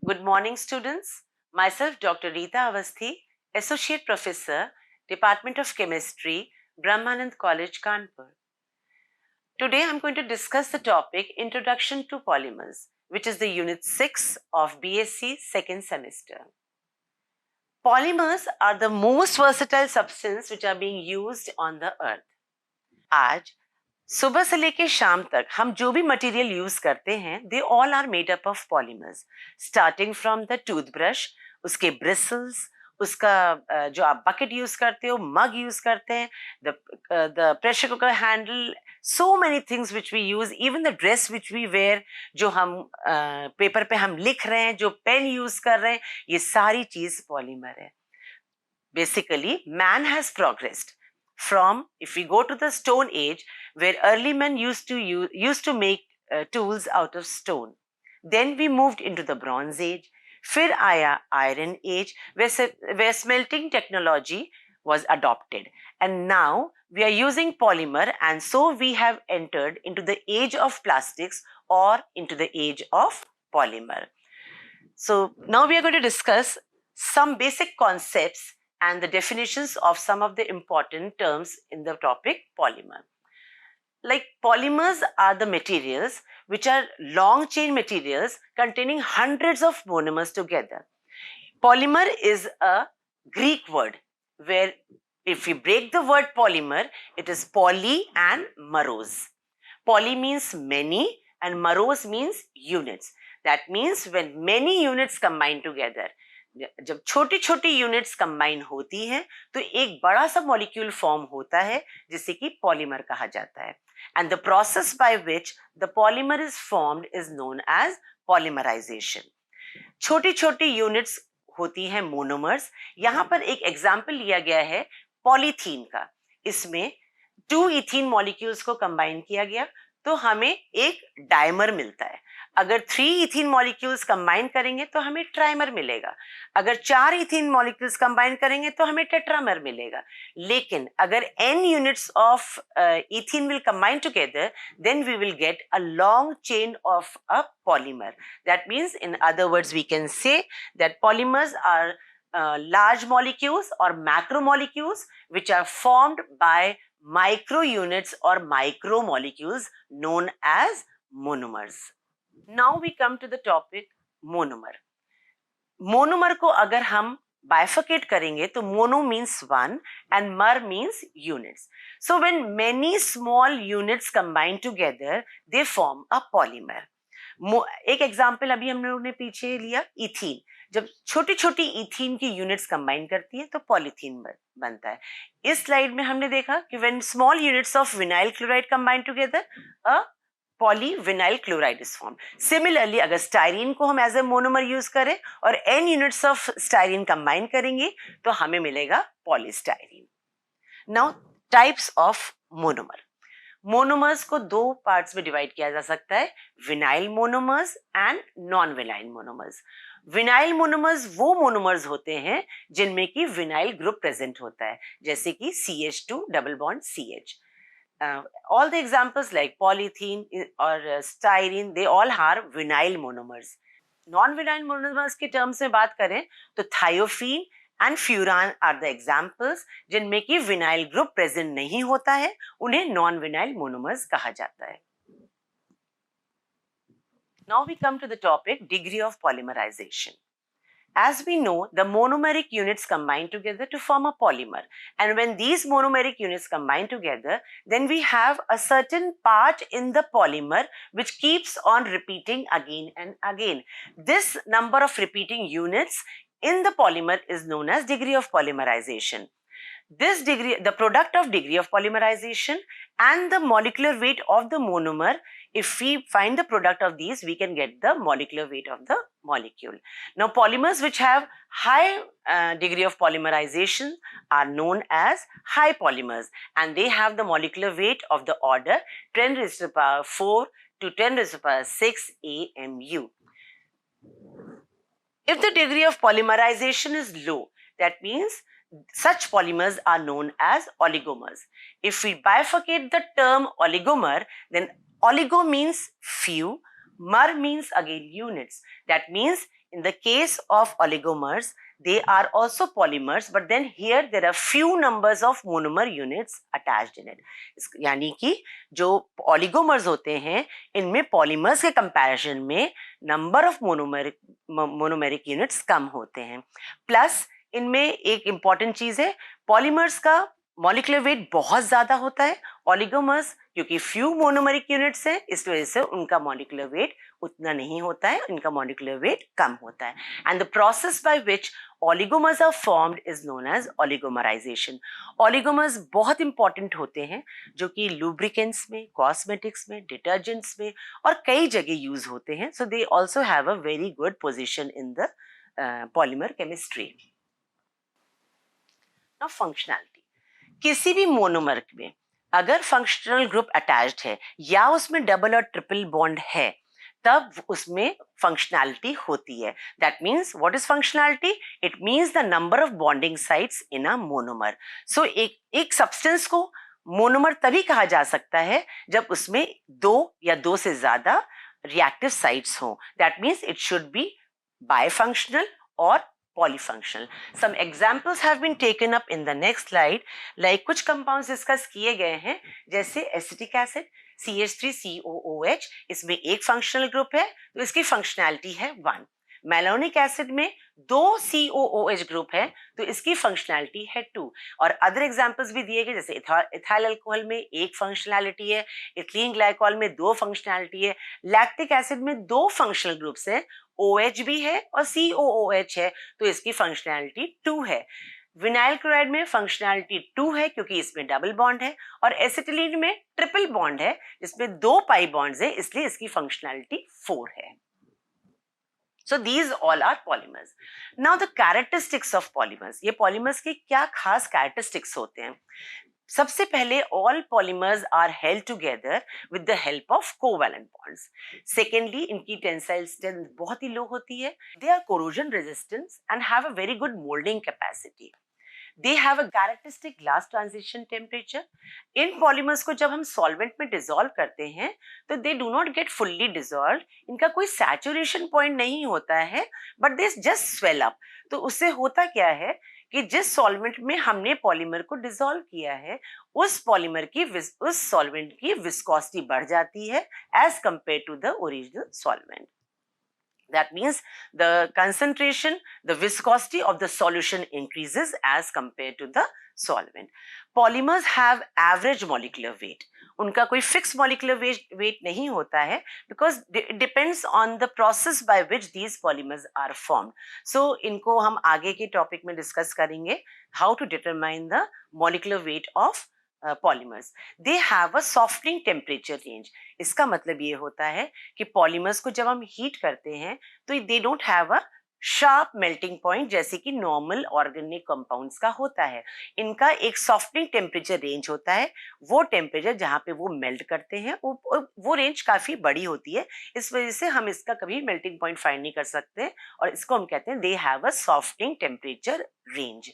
Good morning, students. Myself, Dr. Rita Avasthi, Associate Professor, Department of Chemistry, Brahmanand College, Kanpur. Today, I'm going to discuss the topic Introduction to Polymers, which is the Unit 6 of BSc second semester. Polymers are the most versatile substance which are being used on the earth. आज सुबह से लेके शाम तक हम जो भी material use करते हैं they all are made up of polymers starting from the toothbrush, उसके ब्रिसल्स, उसका जो आप बकेट यूज करते हो, मग यूज करते हैं, the pressure cooker handle, so many things which we use, even the dress which we wear, जो हम पेपर पे हम लिख रहे हैं, जो पेन यूज कर रहे हैं, ये सारी चीज पॉलीमर है. Basically, man has progressed from, if we go to the Stone Age, where early men used to make tools out of stone. Then we moved into the Bronze Age. फिर आया Iron Age, where smelting technology was adopted. And now we are using polymer, and so we have entered into the age of plastics or into the age of polymer. So now we are going to discuss some basic concepts and the definitions of some of the important terms in the topic polymer. Like polymers are the materials which are long chain materials containing hundreds of monomers together. Polymer is a Greek word where if we break the word polymer, it is poly and meros. Poly means many and meros means units. That means when many units combine together, जब छोटी छोटी units combine होती हैं तो एक बड़ा सा molecule form होता है जिसे कि पॉलीमर कहा जाता है. And the process by which the polymer is formed is known as polymerisation. छोटी छोटी यूनिट्स होती हैं मोनोमर्स. यहां पर एक एग्जाम्पल लिया गया है पॉलीथीन का. इसमें 2 इथीन मॉलिक्यूल्स को कंबाइन किया गया तो हमें एक डाइमर मिलता है. अगर 3 इथीन मॉलिक्यूल्स कंबाइन करेंगे तो हमें ट्राइमर मिलेगा. अगर 4 इथीन मॉलिक्यूल्स कंबाइन करेंगे तो हमें टेट्रामर मिलेगा. लेकिन अगर n units of ethene will combine together, then we will get a long chain of a polymer. That means in other words we can say that polymers are large molecules or macromolecules which are formed by micro units or micromolecules known as monomers. Now we come to the topic monomer. Monomer को अगर हम bifurcate करेंगे तो mono means one and mer means units. So when many small units combine together, they form a polymer. एक example अभी हम लोगों ने पीछे लिया इथीन. जब छोटी छोटी इथीन की यूनिट्स कंबाइन करती है तो पॉलीथीन बनता है. इस स्लाइड में हमने देखा कि when small units of vinyl chloride combine together a polyvinyl chloride is form. Similarly अगर स्टाइरीन को हम एज ए मोनोमर यूज करें और n units of styrene combine करेंगे तो हमें मिलेगा polystyrene. Now types of monomer. Monomers को 2 पार्ट्स में डिवाइड किया जा सकता है, vinyl monomers and non vinyl monomers. Vinyl monomers वो मोनोमर्स होते हैं जिनमें कि विनाइल ग्रुप प्रेजेंट होता है, जैसे कि CH2 double bond CH. All the examples like polythene or styrene, they all are vinyl monomers. Non-vinyl monomers के terms में बात करें तो thiophenene and furan are the examples जिनमें कि vinyl group present नहीं होता है, उन्हें non-vinyl monomers कहा जाता है. Now we come to the topic degree of polymerization. As we know, the monomeric units combine together to form a polymer. And when these monomeric units combine together, then we have a certain part in the polymer which keeps on repeating again and again. This number of repeating units in the polymer is known as degree of polymerization. This degree, the product of degree of polymerization and the molecular weight of the monomer, if we find the product of these, we can get the molecular weight of the molecule. Now, polymers which have high degree of polymerization are known as high polymers, and they have the molecular weight of the order 10 raised to the power 4 to 10 raised to the power 6 AMU. If the degree of polymerization is low, that means such polymers are known as oligomers. If we bifurcate the term oligomer, then oligo means few, mer means again units. That means In the case of oligomers, they are also polymers, but then here there are few numbers of monomer units attached in it. यानी कि जो oligomers होते हैं इनमें polymers के comparison में number of monomeric units कम होते हैं. Plus इनमें एक important चीज है, polymers का मॉलिक्यूलर वेट बहुत ज्यादा होता है. ओलिगोमर्स क्योंकि फ्यू मोनोमेरिक यूनिट्स हैं इस वजह से उनका मॉलिक्यूलर वेट उतना नहीं होता है, इनका मॉलिक्यूलर वेट कम होता है. And the process by which oligomers are formed is known as oligomerization. Oligomers बहुत इंपॉर्टेंट होते हैं जो कि lubricants में, cosmetics में, detergents में और कई जगह यूज होते हैं. So they also have a very good position in the polymer chemistry. Now functionality. किसी भी मोनोमर में अगर फंक्शनल ग्रुप अटैच्ड है या उसमें डबल और ट्रिपल बॉन्ड है तब उसमें फंक्शनैलिटी होती है. That means what is functionality? It means the number of bonding sites in a monomer. So एक सब्सटेंस को मोनोमर तभी कहा जा सकता है जब उसमें दो या दो से ज्यादा रिएक्टिव साइट्स हो. That means it should be bifunctional और polyfunctional. Some examples have been taken up in the next slide. Like कुछ compounds discuss किए गए हैं जैसे acetic acid CH3COOH, इसमें एक functional group है तो इसकी functionality है 1. Malonic acid में दो COOH ग्रुप है तो इसकी फंक्शनैलिटी है 2. और अदर एग्जांपल्स भी दिए गए जैसे इथाइल अल्कोहल में एक फंक्शनैलिटी है, इथिलीन ग्लाइकोल में दो फंक्शनैलिटी है, लैक्टिक एसिड में दो फंक्शनल ग्रुप्स है, OH भी है और COOH है तो इसकी फंक्शनैलिटी 2 है. विनाइल क्लोराइड में फंक्शनैलिटी 2 है क्योंकि इसमें डबल बॉन्ड है और एसिटिलीन में ट्रिपल बॉन्ड है जिसमें दो पाई बॉन्ड्स है इसलिए इसकी फंक्शनैलिटी 4 है. So these all are polymers. Now the characteristics of polymers. ये polymers के क्या खास characteristics होते हैं? सबसे पहले all polymers are held together with the help of covalent bonds. Secondly, इनकी tensile strength बहुत ही low होती है. They are corrosion resistant and have a very good molding capacity. They have a characteristic glass transition temperature. In polymers को जब हम solvent में dissolve करते हैं तो they do not get fully dissolved. इनका कोई saturation point नहीं होता है but they just swell up. तो उससे होता क्या है कि जिस solvent में हमने polymer को dissolve किया है उस polymer की उस solvent की viscosity बढ़ जाती है as compared to the original solvent. That means the concentration, the viscosity of the solution increases as compared to the solvent. Polymers have average molecular weight. उनका कोई fixed molecular weight नहीं होता है because it depends on the process by which these polymers are formed. So इनको हम आगे के topic में discuss करेंगे how to determine the molecular weight of polymers. They have a softening temperature range. इसका मतलब ये होता है कि polymers को जब हम heat करते हैं तो they don't have a sharp melting point जैसे कि normal organic compounds का होता है. इनका एक softening temperature range होता है. वो temperature जहाँ पे वो melt करते हैं वो range काफी बड़ी होती है. इस वजह से हम इसका कभी melting point find नहीं कर सकते और इसको हम कहते हैं they have a softening temperature range.